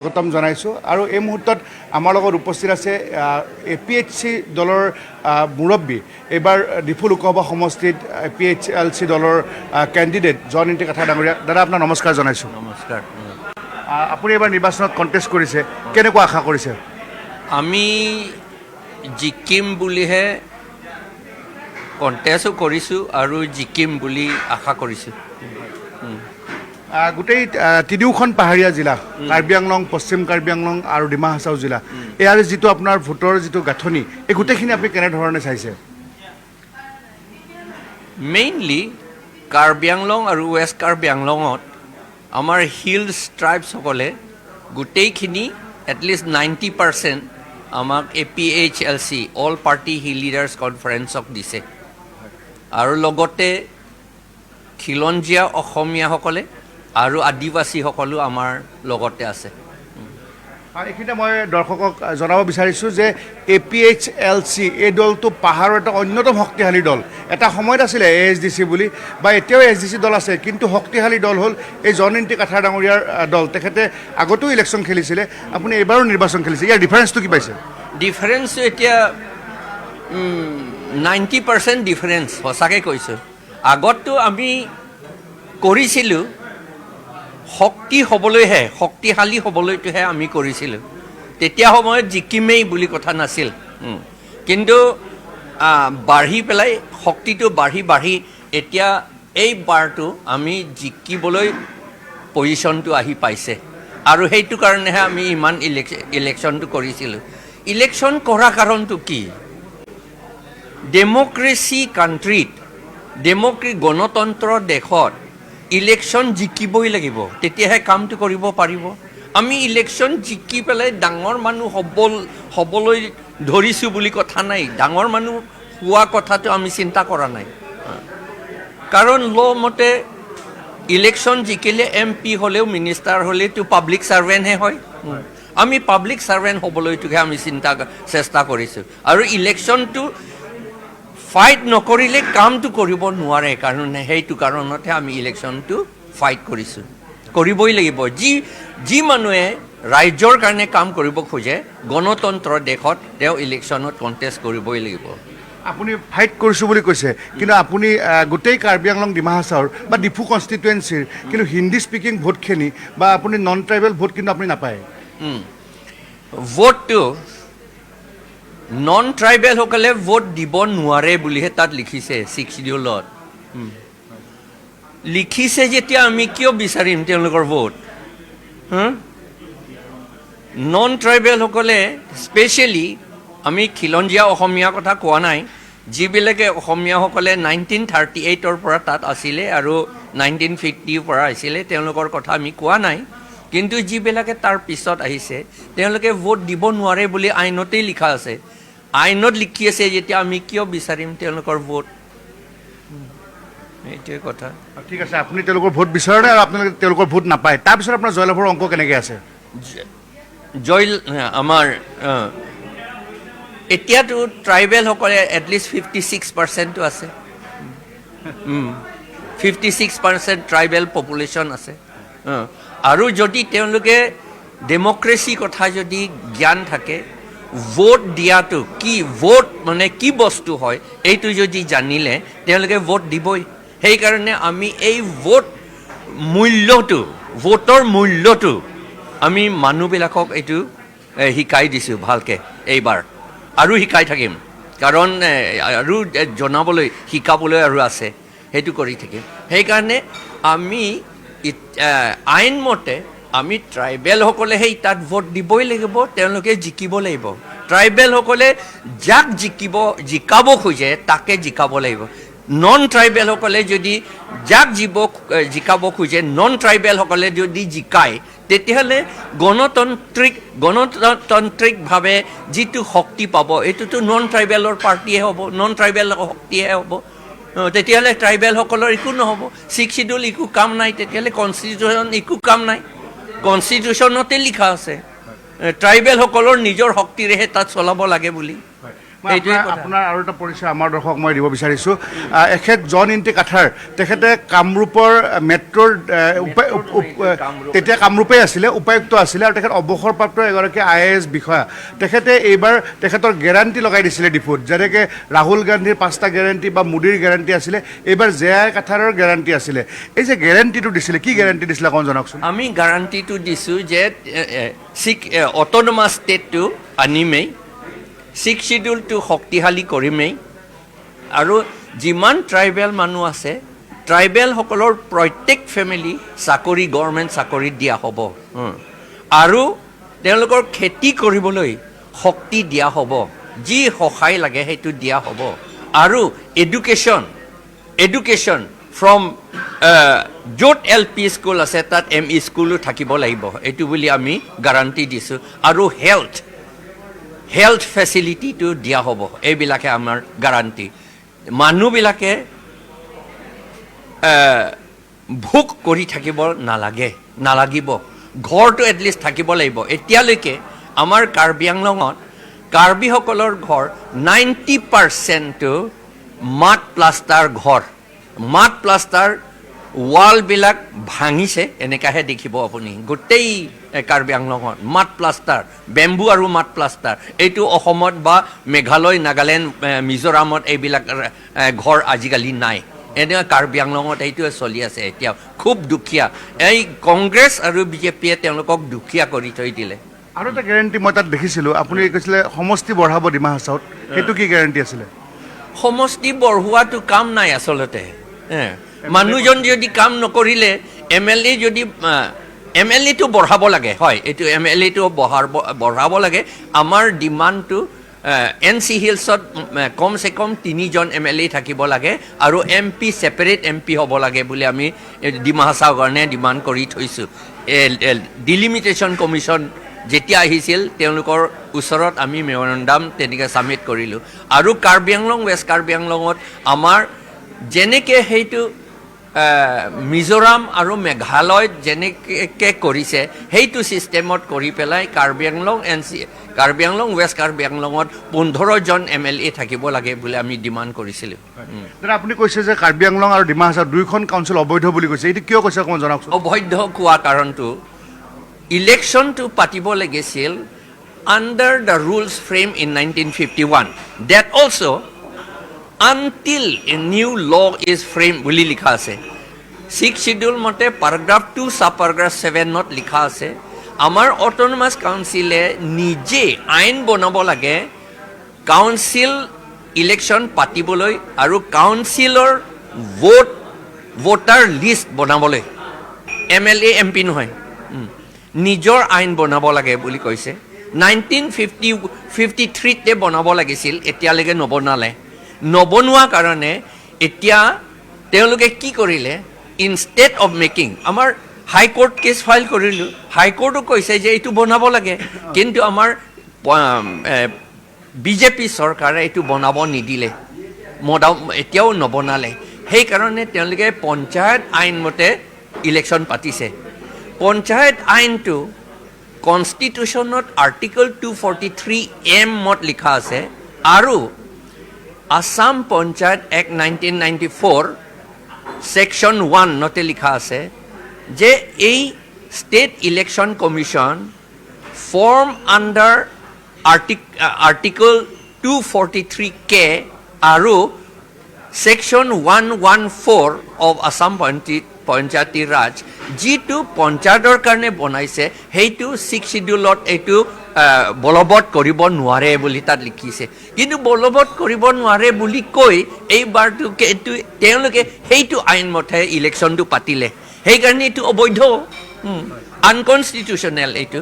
স্বাগতম জনাইছোঁ আৰু এই মুহূৰ্তত আমাৰ লগত উপস্থিত আছে APHC দলৰ মুৰব্বী এইবাৰ ডিফু লোকসভা সমষ্টিত APHLC দলৰ কেণ্ডিডেট J.I Kathar ডাঙৰীয়া দাদা আপোনাৰ নমস্কাৰ জনাইছোঁ নমস্কাৰ আপুনি এইবাৰ নিৰ্বাচনত কণ্টেষ্ট কৰিছে কেনেকুৱা আশা কৰিছে আমি জিকিম বুলিহে কণ্টেষ্টো কৰিছোঁ আৰু জিকিম বুলি আশা কৰিছোঁ গোটেই তিনিওখন পাহাৰীয়া জিলা কাৰ্বি আংলং পশ্চিম কাৰ্বি আংলং আৰু ডিমা হাছাও জিলা ইয়াৰ যিটো আপোনাৰ ভোটৰ যিটো গাঁথনি এই গোটেইখিনি আপুনি কেনেধৰণে চাইছে মেইনলি কাৰ্বি আংলং আৰু ৱেষ্ট কাৰ্বি আংলঙত আমাৰ হিলছ ট্ৰাইবসকলে গোটেইখিনি এটলিষ্ট 90% আমাক APHLC all party hill leaders কনফাৰেঞ্চক দিছে আৰু লগতে খিলঞ্জীয়া অসমীয়াসকলে আৰু আদিবাসীসকলো আমাৰ লগতে আছে এইখিনিতে মই দৰ্শকক জনাব বিচাৰিছোঁ যে APHLC এই দলটো পাহাৰৰ এটা অন্যতম শক্তিশালী দল এটা সময়ত আছিলে ASDC বুলি বা এতিয়াও ASDC দল আছে কিন্তু শক্তিশালী দল হ'ল এই J.I Kathar ডাঙৰীয়াৰ দল তেখেতে আগতেও ইলেকশ্যন খেলিছিলে আপুনি এইবাৰো নিৰ্বাচন খেলিছে ইয়াৰ ডিফাৰেঞ্চটো কি পাইছে ডিফাৰেঞ্চটো এতিয়া 90% ডিফাৰেঞ্চ সঁচাকৈ কৈছোঁ আগততো আমি কৰিছিলোঁ শক্তিশালী হ'বলৈহে আমি কৰিছিলোঁ তেতিয়া সময়ত জিকিমেই বুলি কথা নাছিল কিন্তু বাঢ়ি পেলাই শক্তিটো বাঢ়ি এতিয়া এই বাৰটো আমি জিকিবলৈ পজিশ্যনটো আহি পাইছে আৰু সেইটো কাৰণেহে আমি ইমান ইলেকশ্যনটো কৰিছিলোঁ ইলেকশ্যন কৰা কাৰণটো কি ডেমক্ৰেচি কাণ্ট্ৰিত গণতন্ত্ৰ দেশত ইলেকশ্যন জিকিবই লাগিব তেতিয়াহে কামটো কৰিব পাৰিব আমি ইলেকশ্যন জিকি পেলাই ডাঙৰ মানুহ হ'বলৈ ধৰিছোঁ বুলি কথা নাই ডাঙৰ মানুহ হোৱা কথাটো আমি চিন্তা কৰা নাই কাৰণ মতে ইলেকশ্যন জিকিলে MP হ'লেও মিনিষ্টাৰ হ'লেতো পাব্লিক ছাৰ্ভেণ্টহে হয় আমি পাব্লিক ছাৰ্ভেণ্ট হ'বলৈটোহে আমি চেষ্টা কৰিছোঁ আৰু ইলেকশ্যনটো ফাইট নকৰিলে কামটো কৰিব নোৱাৰে কাৰণে সেইটো কাৰণতে আমি ইলেকশ্যনটো ফাইট কৰিছোঁ কৰিবই লাগিব যি মানুহে ৰাজ্যৰ কাৰণে কাম কৰিব খোজে গণতন্ত্ৰ দেশত তেওঁ ইলেকশ্যনত কণ্টেষ্ট কৰিবই লাগিব আপুনি ফাইট কৰিছোঁ বুলি কৈছে কিন্তু আপুনি গোটেই কাৰ্বি আংলং ডিমা হাছাওৰ বা ডিফু কনষ্টিটুৱেঞ্চিৰ কিন্তু হিন্দী স্পিকিং ভোটখিনি বা আপুনি নন ট্ৰাইবেল ভোট কিন্তু আপুনি নাপায় ভোটটো নন ট্ৰাইবেলসকলে ভোট দিব নোৱাৰে বুলিহে তাত লিখিছে 6 শিডিউলত লিখিছে যেতিয়া আমি কিয় বিচাৰিম তেওঁলোকৰ ভোট নন ট্ৰাইবেলসকলে স্পেচিয়েলি আমি খিলঞ্জীয়া অসমীয়া কথা কোৱা নাই যিবিলাকে অসমীয়াসকলে 1938ৰ পৰা তাত আছিলে আৰু 1950ৰ পৰা আহিছিলে তেওঁলোকৰ কথা আমি কোৱা নাই কিন্তু যিবিলাকে তাৰ পিছত আহিছে তেওঁলোকে ভোট দিব নোৱাৰে বুলি আইনতেই লিখা আছে আইনত লিখি আছে যেতিয়া আমি কিয় বিচাৰিম তেওঁলোকৰ ভোট এইটোৱে কথা ঠিক আছে আপুনি তেওঁলোকৰ ভোট বিচাৰে নাই আৰু আপোনালোকে তেওঁলোকৰ ভোট নাপায় তাৰপিছত আপোনাৰ জয়লাভৰ অংক কেনেকৈ আছে আমাৰ এতিয়াতো ট্ৰাইবেলসকলে এটলিষ্ট 56%টো আছে 56% ট্ৰাইবেল পপুলেশ্যন আছে আৰু যদি তেওঁলোকে ডেমক্ৰেচি কথা যদি জ্ঞান থাকে ভোট দিয়াটো কি ভোট মানে কি বস্তু হয় এইটো যদি জানিলে তেওঁলোকে ভোট দিবই সেইকাৰণে আমি এই ভোটৰ মূল্যটো আমি মানুহবিলাকক এইটো শিকাই দিছোঁ ভালকৈ এইবাৰ আৰু শিকাই থাকিম কাৰণ আৰু জনাবলৈ শিকাবলৈ আৰু আছে সেইটো কৰি থাকিম সেইকাৰণে আমি আইনমতে আমি ট্ৰাইবেলসকলে সেই তাত ভোট দিবই লাগিব তেওঁলোকে জিকিব লাগিব ট্ৰাইবেলসকলে যাক জিকাব খোজে তাকে জিকাব লাগিব নন ট্ৰাইবেলসকলে যদি যাক জিকাব খোজে নন ট্ৰাইবেলসকলে যদি জিকায় তেতিয়াহ'লে গণতান্ত্ৰিকভাৱে যিটো শক্তি পাব এইটোতো নন ট্ৰাইবেলৰ পাৰ্টিয়ে হ'ব নন ট্ৰাইবেলৰ শক্তিহে হ'ব তেতিয়াহ'লে ট্ৰাইবেলসকলৰ একো নহ'ব 6 শিডিউল একো কাম নাই তেতিয়াহ'লে কনষ্টিটিউশ্যন একো কাম নাই কনষ্টিটিউশ্যনতে লিখা আছে ট্ৰাইবেলসকলৰ নিজৰ শক্তিৰেহে তাত চলাব লাগে বুলি এইটোৱে কথা আপোনাৰ আৰু এটা পৰিচয় আমাৰ দৰ্শক মই দিব বিচাৰিছোঁ এখেত J.I Kathar তেখেতে কামৰূপৰ মেট্ৰ'ৰ তেতিয়া কামৰূপেই আছিলে উপায়ুক্ত আছিলে আৰু তেখেত অৱসৰপ্ৰাপ্ত এগৰাকী IAS বিষয়া তেখেতে এইবাৰ তেখেতৰ গেৰাণ্টি লগাই দিছিলে ডিপুত যেনেকৈ ৰাহুল গান্ধীৰ 5টা গেৰাণ্টি বা মোদীৰ গেৰাণ্টি আছিলে এইবাৰ J.I Kathaৰৰ গেৰাণ্টি আছিলে এই যে গেৰাণ্টিটো দিছিলে কি গেৰাণ্টি দিছিলে অকণ জনাওকচোন আমি গ্যাৰাণ্টিটো দিছোঁ যে অট'নমাছ ষ্টেটটো আনিমেই 6 শিডিউলটো শক্তিশালী কৰিমেই আৰু যিমান ট্ৰাইবেল মানুহ আছে ট্ৰাইবেলসকলৰ প্ৰত্যেক ফেমিলি চাকৰি গভৰ্ণমেণ্ট চাকৰি দিয়া হ'ব আৰু তেওঁলোকৰ খেতি কৰিবলৈ শক্তি দিয়া হ'ব যি সহায় লাগে সেইটো দিয়া হ'ব আৰু এডুকেশ্যন ফ্ৰম য'ত LP স্কুল আছে তাত ME স্কুলো থাকিব লাগিব এইটো বুলি আমি গ্যাৰাণ্টি দিছোঁ আৰু হেল্থ ফেচিলিটিটো দিয়া হ'ব এইবিলাকে আমাৰ গ্যাৰাণ্টি মানুহবিলাকে ভোক কৰি থাকিব নালাগিব ঘৰটো এটলিষ্ট থাকিব লাগিব এতিয়ালৈকে আমাৰ কাৰ্বি আংলঙত কাৰ্বিসকলৰ ঘৰ 90%টো মাট প্লাষ্টাৰ ঘৰ মাট প্লাষ্টাৰ ৱালবিলাক ভাঙিছে এনেকাহে দেখিব আপুনি গোটেই কাৰ্বি আংলঙত মাট প্লাষ্টাৰ বেম্বু আৰু মাট প্লাষ্টাৰ এইটো অসমত বা মেঘালয় নাগালেণ্ড মিজোৰামত এইবিলাক ঘৰ আজিকালি নাই এনেকুৱা কাৰ্বি আংলঙত এইটোৱে চলি আছে এতিয়া খুব দুখীয়া এই কংগ্ৰেছ আৰু বিজেপিয়ে তেওঁলোকক দুখীয়া কৰি থৈ দিলে আৰু এটা গেৰাণ্টি মই তাত দেখিছিলোঁ আপুনি কৈছিলে সমষ্টি বঢ়াব ডিমা হাছাওত সেইটো কি গেৰাণ্টি আছিলে সমষ্টি বঢ়োৱাটো কাম নাই আচলতে মানুহজন যদি কাম নকৰিলে MLA টো বঢ়াব লাগে হয় এইটো MLA টো বঢ়াব লাগে আমাৰ ডিমাণ্ডটো NC হিলছত কমচে কম 3জন MLA থাকিব লাগে আৰু MP ছেপাৰেট MP হ'ব লাগে বুলি আমি ডিমা হাছাওৰ কাৰণে ডিমাণ্ড কৰি থৈছোঁ ডিলিমিটেশ্যন কমিশ্যন যেতিয়া আহিছিল তেওঁলোকৰ ওচৰত আমি মেমৰেণ্ডাম তেনেকৈ ছাবমিট কৰিলোঁ আৰু কাৰ্বি আংলং ৱেষ্ট কাৰ্বি আংলঙত আমাৰ যেনেকৈ সেইটো মিজোৰাম আৰু মেঘালয়ত যেনেকৈ কৰিছে সেইটো ছিষ্টেমত কৰি পেলাই কাৰ্বি আংলং ৱেষ্ট কাৰ্বি আংলঙত 15জন MLA থাকিব লাগে বুলি আমি ডিমাণ্ড কৰিছিলোঁ দাদা আপুনি কৈছে যে কাৰ্বি আংলং আৰু ডিমা হাছাও দুয়োখন কাউন্সিল অবৈধ বুলি কৈছে এইটো কিয় কৈছে অকণমান জনাওকচোন অবৈধ কোৱা কাৰণটো ইলেকশ্যনটো পাতিব লাগিছিল under the rules framed in 1951 that also until a new law is framed বুলি লিখা আছে 6 শিডিউল মতে paragraph 2 sub paragraph 7 নত লিখা আছে আমাৰ অটোনমাস কাউন্সিলে নিজে আইন বনাব লাগে কাউন্সিল ইলেকশ্যন পাতিবলৈ আৰু কাউন্সিলৰ ভোটাৰ লিষ্ট বনাবলৈ MLA MP নহয় নিজৰ আইন বনাব লাগে বুলি কৈছে 1953তে বনাব লাগিছিল এতিয়ালৈকে নবনোৱা কাৰণে এতিয়া তেওঁলোকে কি কৰিলে ইনষ্টেড অফ মেকিং আমাৰ হাইকোৰ্ট কেছ ফাইল কৰিলোঁ হাইকোৰ্টো কৈছে যে এইটো বনাব লাগে কিন্তু আমাৰ বিজেপি চৰকাৰে এইটো বনাব নিদিলে এতিয়াও নবনালে সেইকাৰণে তেওঁলোকে পঞ্চায়ত আইন মতে ইলেকশ্যন পাতিছে পঞ্চায়ত আইনটো কনষ্টিটিউশ্যনত আৰ্টিকল 243M মত লিখা আছে আৰু আসাম পঞ্চায়ত এক্ট 1994 সেকশন 1 নতে লিখা আছে যে এই state election commission form under article 243K আৰু সেকশন 114 অফ আসাম পঞ্চায়তী ৰাজ যিটো পঞ্চায়তৰ কাৰণে বনাইছে সেইটো 6 শিডিউলত এইটো বলবৎ কৰিব নোৱাৰে বুলি তাত লিখিছে কিন্তু বলবৎ কৰিব নোৱাৰে বুলি কৈ এইবাৰটো তেওঁলোকে সেইটো আইন মতে ইলেকশ্যনটো পাতিলে সেইকাৰণে এইটো অবৈধ আনকনষ্টিটিউচনেল এইটো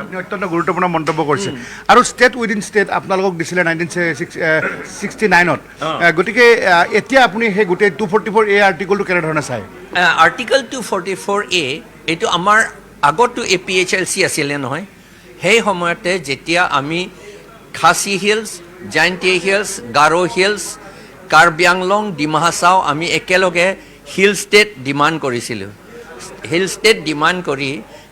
আপনি অত্যন্ত গুৰুত্বপূৰ্ণ মন্তব্য কৰিছে আৰু ষ্টেট উইদিন ষ্টেট আপোনালোকক দিছিলে 1969ত গতিকে এতিয়া আপুনি সেই গোটেই 244A আৰ্টিকলটো কেনেধৰণে চায় আৰ্টিকল 244A এইটো আমাৰ আগতো APHLC আছিলে নহয় সেই সময়তে যেতিয়া আমি Khasi hills Jaintia hills Garo hills Karbi Anglong Dima Hasao আমি একেলগে হিল ষ্টেট ডিমাণ্ড কৰিছিলোঁ হিল ষ্টেট ডিমাণ্ড কৰি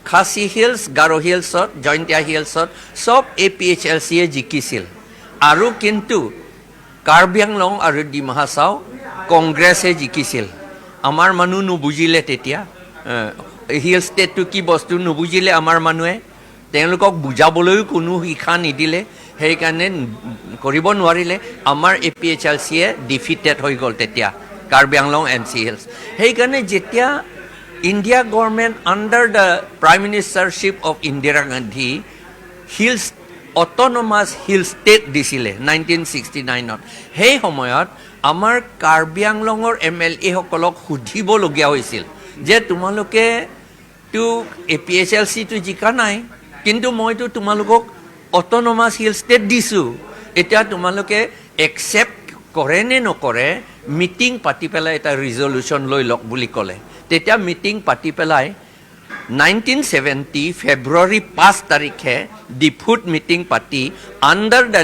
খাচী হিলছ গাৰো হিলছত জয়ন্তীয়া হিলছত সব APHLCয়ে জিকিছিল আৰু কিন্তু কাৰ্বি আংলং আৰু ডিমা হাছাও কংগ্ৰেছে জিকিছিল আমাৰ মানুহ নুবুজিলে তেতিয়া হিল ষ্টেটটো কি বস্তু নুবুজিলে আমাৰ মানুহে তেওঁলোকক বুজাবলৈও কোনো শিক্ষা নিদিলে সেইকাৰণে কৰিব নোৱাৰিলে আমাৰ APHLCয়ে ডিফিটেড হৈ গ'ল তেতিয়া কাৰ্বি আংলং NC-Hills সেইকাৰণে যেতিয়া India government under the prime ministership of Indira Gandhi hills autonomous hill state দিছিলে 1969ত সেই সময়ত আমাৰ কাৰ্বি আংলঙৰ MLA সকলক সুধিবলগীয়া হৈছিল যে তোমালোকে তো APHLCটো জিকা নাই কিন্তু মইতো তোমালোকক অট'নমাছ হিল ষ্টেট দিছোঁ এতিয়া তোমালোকে একচেপ্ট কৰে নে নকৰে মিটিং পাতি পেলাই এটা ৰিজলিউশ্যন লৈ লওক বুলি ক'লে তেতিয়া মিটিং পাতি পেলাই 1970 ফেব্ৰুৱাৰী 5 তাৰিখে ডিফুত মিটিং পাতি under the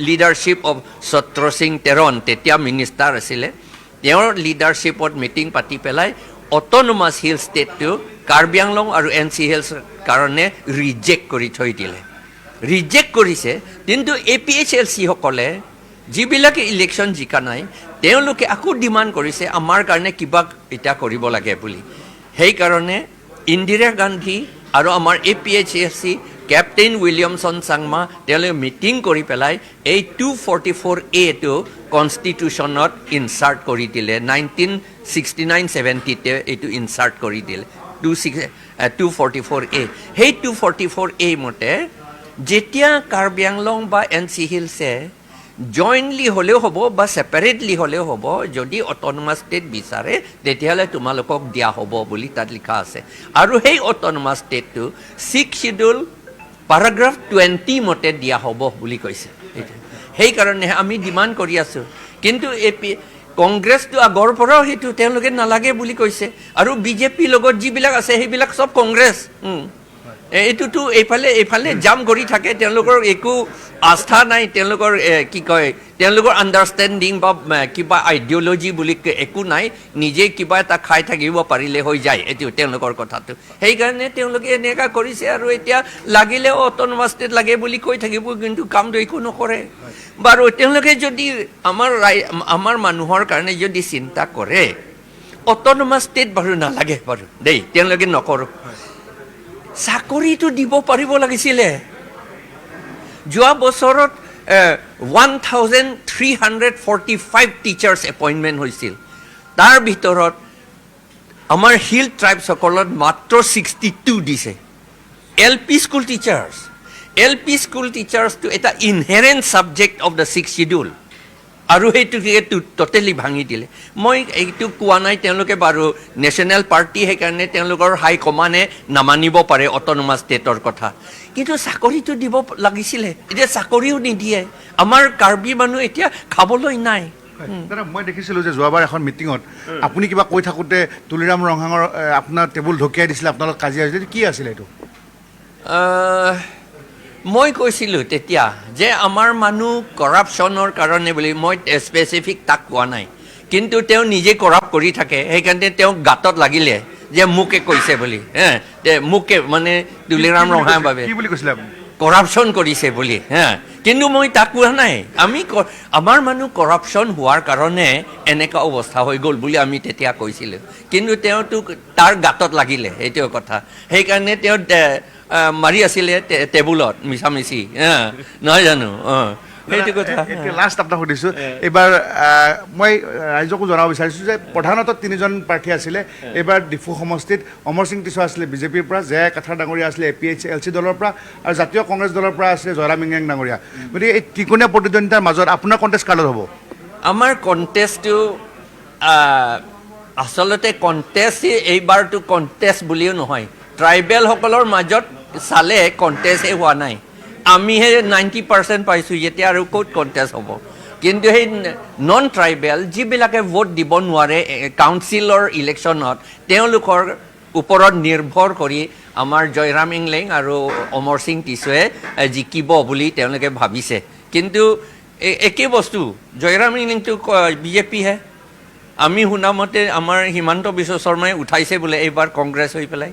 leadership of Chatra Singh Teron তেতিয়া মিনিষ্টাৰ আছিলে তেওঁৰ লিডাৰশ্বিপত মিটিং পাতি পেলাই অট'নমাছ হিল ষ্টেটটো কাৰ্বি আংলং আৰু NC-Hills কাৰণে ৰিজেক্ট কৰি থৈ দিলে ৰিজেক্ট কৰিছে কিন্তু APHLC সকলে যিবিলাকে ইলেকশ্যন জিকা নাই তেওঁলোকে আকৌ ডিমাণ্ড কৰিছে আমাৰ কাৰণে কিবা এটা কৰিব লাগে বুলি সেইকাৰণে ইন্দিৰা গান্ধী আৰু আমাৰ APHLC কেপ্টেইন উইলিয়ামছন চাংমা তেওঁলোকে মিটিং কৰি পেলাই এই 244A টো কনষ্টিটিউশ্যনত ইনচাৰ্ট কৰি দিলে 1969-70তে এইটো ইনচাৰ্ট কৰি দিলে 244A সেই 244A মতে যেতিয়া কাৰ্বি আংলং বা NC-Hillsে জইণ্টলি হ'লেও হ'ব বা ছেপাৰেটলি হ'লেও হ'ব যদি অট'নমাছ ষ্টেট বিচাৰে তেতিয়াহ'লে তোমালোকক দিয়া হ'ব বুলি তাত লিখা আছে আৰু সেই অট'নমাছ ষ্টেটটো 6 শিডিউল paragraph 20 মতে দিয়া হ'ব বুলি কৈছে সেইকাৰণে আমি ডিমাণ্ড কৰি আছোঁ কিন্তু কংগ্ৰেছটো আগৰ পৰাও সেইটো তেওঁলোকে নালাগে বুলি কৈছে আৰু BJP লগত যিবিলাক আছে সেইবিলাক চব কংগ্ৰেছ এইটোতো এইফালে জাম কৰি থাকে তেওঁলোকৰ একো আস্থা নাই তেওঁলোকৰ কি কয় তেওঁলোকৰ আণ্ডাৰষ্টেণ্ডিং বা কিবা আইডিঅ'লজি বুলি একো নাই নিজে কিবা এটা খাই থাকিব পাৰিলে হৈ যায় এইটো তেওঁলোকৰ কথাটো সেইকাৰণে তেওঁলোকে এনেকুৱা কৰিছে আৰু এতিয়া লাগিলে অট'নমাছ ষ্টেট লাগে বুলি কৈ থাকিব কিন্তু কামটো একো নকৰে বাৰু তেওঁলোকে যদি আমাৰ মানুহৰ কাৰণে যদি চিন্তা কৰে অট'নমাছ ষ্টেট বাৰু নালাগে বাৰু দেই তেওঁলোকে নকৰোঁ চাকৰিটো দিব পাৰিব লাগিছিলে যোৱা বছৰত 1345 টিচাৰ্ছ এপইণ্টমেণ্ট হৈছিল তাৰ ভিতৰত আমাৰ হিল ট্ৰাইবসকলত মাত্ৰ 62 দিছে LP স্কুল টিচাৰ্ছটো এটা ইনহেৰেণ্ট ছাবজেক্ট অফ দ্য 6 শিডিউল আৰু সেইটো টোটেলি ভাঙি দিলে মই এইটো কোৱা নাই তেওঁলোকে বাৰু নেশ্যনেল পাৰ্টি সেইকাৰণে তেওঁলোকৰ হাই কমানে নামানিব পাৰে অট'নমাছ ষ্টেটৰ কথা কিন্তু চাকৰিটো দিব লাগিছিলে এতিয়া চাকৰিও নিদিয়ে আমাৰ কাৰ্বি মানুহ এতিয়া খাবলৈ নাই দাদা মই দেখিছিলোঁ যে যোৱাবাৰ এখন মিটিঙত আপুনি কিবা কৈ থাকোঁতে তুলিৰাম ৰংহাঙৰ আপোনাৰ টেবুল ঢকিয়াই দিছিলে আপোনালোক কাজিয়া হৈছিলে কি আছিলে এইটো মই কৈছিলোঁ তেতিয়া যে আমাৰ মানুহ কৰাপশ্যনৰ কাৰণে বুলি মই স্পেচিফিক তাক কোৱা নাই কিন্তু তেওঁ নিজে কৰাপ্ট কৰি থাকে সেইকাৰণে তেওঁ গাঁতত লাগিলে যে মোকে কৈছে বুলি মোকে মানে তুলিৰাম ৰংহাঙৰ বাবে কি বুলি কৈছিলে আপুনি কৰাপশ্যন কৰিছে বুলি কিন্তু মই তাক কোৱা নাই আমাৰ মানুহ কৰাপশ্যন হোৱাৰ কাৰণে এনেকুৱা অৱস্থা হৈ গ'ল বুলি আমি তেতিয়া কৈছিলোঁ কিন্তু তেওঁতো তাৰ গাঁতত লাগিলে সেইটো কথা সেইকাৰণে তেওঁ মাৰি আছিলে টেবুলত মিছামিচি নহয় জানো সেইটো কথা লাষ্ট আপোনাক সুধিছোঁ এইবাৰ মই ৰাইজকো জনাব বিচাৰিছোঁ যে প্ৰধানতঃ 3জন প্ৰাৰ্থী আছিলে এইবাৰ ডিফু সমষ্টিত অমৰ সিং টিছ আছিলে BJPৰ পৰা J.I Kathar ডাঙৰীয়া আছিলে APHLC দলৰ পৰা আৰু জাতীয় কংগ্ৰেছ দলৰ পৰা আছিলে জয়ৰাম ইংগেং ডাঙৰীয়া গতিকে এই ত্ৰিকোণীয়া প্ৰতিদ্বন্দ্বিতাৰ মাজত আপোনাৰ কণ্টেষ্ট কাৰ লগত হ'ব আমাৰ কণ্টেষ্টটো আচলতে কণ্টেষ্ট এইবাৰটো কণ্টেষ্ট বুলিও নহয় ট্ৰাইবেলসকলৰ মাজত চালে কণ্টেষ্টে হোৱা নাই আমিহে 90% পাইছোঁ যেতিয়া আৰু ক'ত কণ্টেষ্ট হ'ব কিন্তু সেই নন ট্ৰাইবেল যিবিলাকে ভোট দিব নোৱাৰে কাউন্সিলৰ ইলেকশ্যনত তেওঁলোকৰ ওপৰত নিৰ্ভৰ কৰি আমাৰ জয়ৰাম ইংলেং আৰু অমৰ সিং টিছুৱে জিকিব বুলি তেওঁলোকে ভাবিছে কিন্তু একেই বস্তু জয়ৰাম ইংলেংটো BJPহে আমি শুনামতে আমাৰ হিমন্ত বিশ্ব শৰ্মাই উঠাইছে বোলে এইবাৰ কংগ্ৰেছ হৈ পেলাই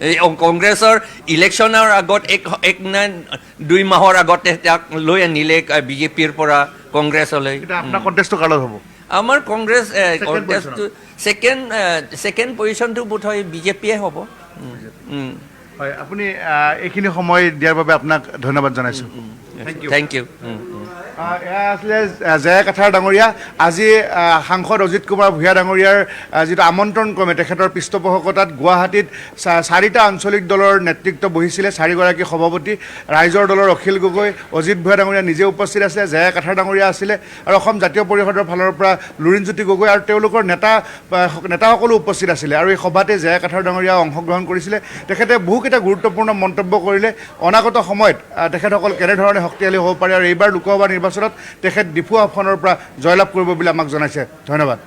এই কংগ্ৰেছৰ ইলেকশ্যনৰ আগত এক নে 2 মাহৰ আগতে তাক লৈ আনিলে বিজেপিৰ পৰা কংগ্ৰেছলৈ এতিয়া আপোনাৰ কণ্টেষ্টটো কাৰ লগত হ'ব আমাৰ কংগ্ৰেছ কণ্টেষ্টটো ছেকেণ্ড পজিশ্যনটো বোধ হয় বিজেপিয়ে হ'ব হয় আপুনি এইখিনি সময় দিয়াৰ বাবে আপোনাক ধন্যবাদ জনাইছোঁ থেংক ইউ এয়া আছিলে জয়া কাথাৰ ডাঙৰীয়া আজি সাংসদ অজিত কুমাৰ ভূঞা ডাঙৰীয়াৰ যিটো আমন্ত্ৰণ ক্ৰমে তেখেতৰ পৃষ্ঠপোষকতাত গুৱাহাটীত 4টা আঞ্চলিক দলৰ নেতৃত্ব বহিছিলে 4গৰাকী সভাপতি ৰাইজৰ দলৰ অখিল গগৈ অজিত ভূঞা ডাঙৰীয়া নিজে উপস্থিত আছিলে জয়া কাথাৰ ডাঙৰীয়া আছিলে আৰু অসম জাতীয় পৰিষদৰ ফালৰ পৰা লুৰিণজ্যোতি গগৈ আৰু তেওঁলোকৰ নেতাসকলো উপস্থিত আছিলে আৰু এই সভাতে জয়া কাথাৰ ডাঙৰীয়া অংশগ্ৰহণ কৰিছিলে তেখেতে বহুকেইটা গুৰুত্বপূৰ্ণ মন্তব্য কৰিলে অনাগত সময়ত তেখেতসকল কেনেধৰণে শক্তিশালী হ'ব পাৰে আৰু এইবাৰ লোকসভা নিৰ্বাচনত তেখেত ডিফু আসনৰ পৰা জয়লাভ কৰিব বুলি আমাক জনাইছে ধন্যবাদ